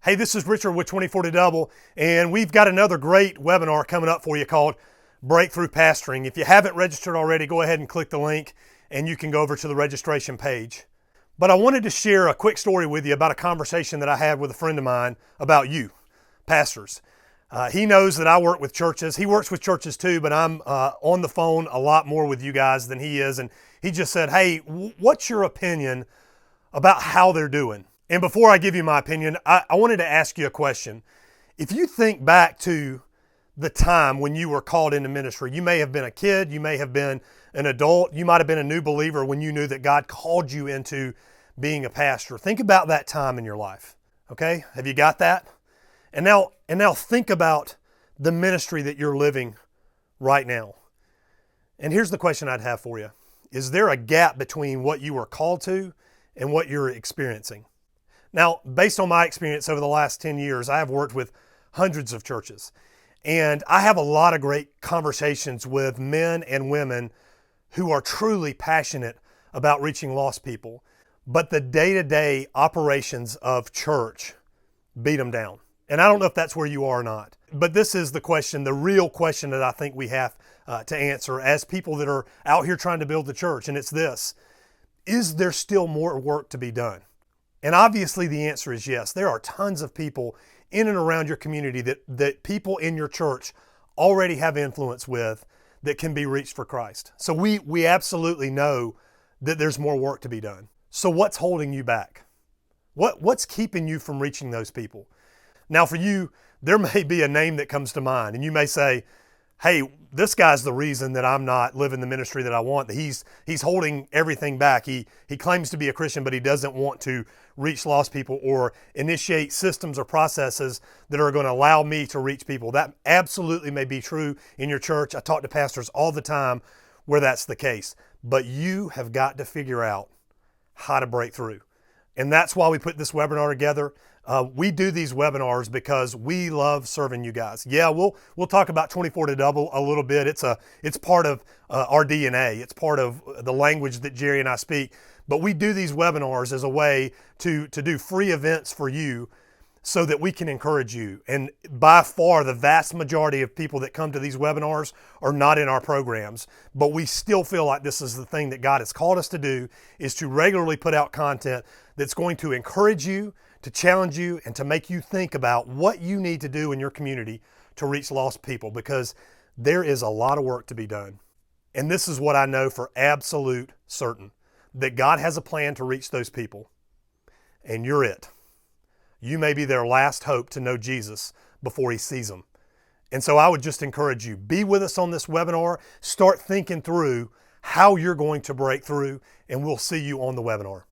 Hey, this is Richard with 24 to Double, and we've got another great webinar coming up for you called Breakthrough Pastoring. If you haven't registered already, go ahead and click the link and you can go over to the registration page. But I wanted to share a quick story with you about a conversation that I had with a friend of mine about you, pastors. He knows that I work with churches. He works with churches too, but I'm on the phone a lot more with you guys than he is. And he just said, hey, what's your opinion about how they're doing? And before I give you my opinion, I wanted to ask you a question. If you think back to the time when you were called into ministry, you may have been a kid, you may have been an adult, you might have been a new believer when you knew that God called you into being a pastor. Think about that time in your life, okay? Have you got that? And now think about the ministry that you're living right now. And here's the question I'd have for you. Is there a gap between what you were called to and what you're experiencing? Now, based on my experience over the last 10 years, I have worked with hundreds of churches, and I have a lot of great conversations with men and women who are truly passionate about reaching lost people, but the day-to-day operations of church beat them down. And I don't know if that's where you are or not, but this is the question, the real question that I think we have to answer as people that are out here trying to build the church, and it's this: is there still more work to be done? And obviously the answer is yes. There are tons of people in and around your community that people in your church already have influence with that can be reached for Christ. So we absolutely know that there's more work to be done. So what's holding you back? What's keeping you from reaching those people? Now for you, there may be a name that comes to mind, and you may say, hey, this guy's the reason that I'm not living the ministry that I want. He's holding everything back. He claims to be a Christian, but he doesn't want to reach lost people or initiate systems or processes that are going to allow me to reach people. That absolutely may be true in your church. I talk to pastors all the time where that's the case. But you have got to figure out how to break through. And that's why we put this webinar together. We do these webinars because we love serving you guys. Yeah, we'll talk about 24 to Double a little bit. It's part of our DNA. It's part of the language that Jerry and I speak. But we do these webinars as a way to do free events for you so that we can encourage you. And by far, the vast majority of people that come to these webinars are not in our programs, but we still feel like this is the thing that God has called us to do, is to regularly put out content that's going to encourage you, to challenge you, and to make you think about what you need to do in your community to reach lost people, because there is a lot of work to be done. And this is what I know for absolute certain, that God has a plan to reach those people, and you're it. You may be their last hope to know Jesus before he sees them. And so I would just encourage you, be with us on this webinar, start thinking through how you're going to break through, and we'll see you on the webinar.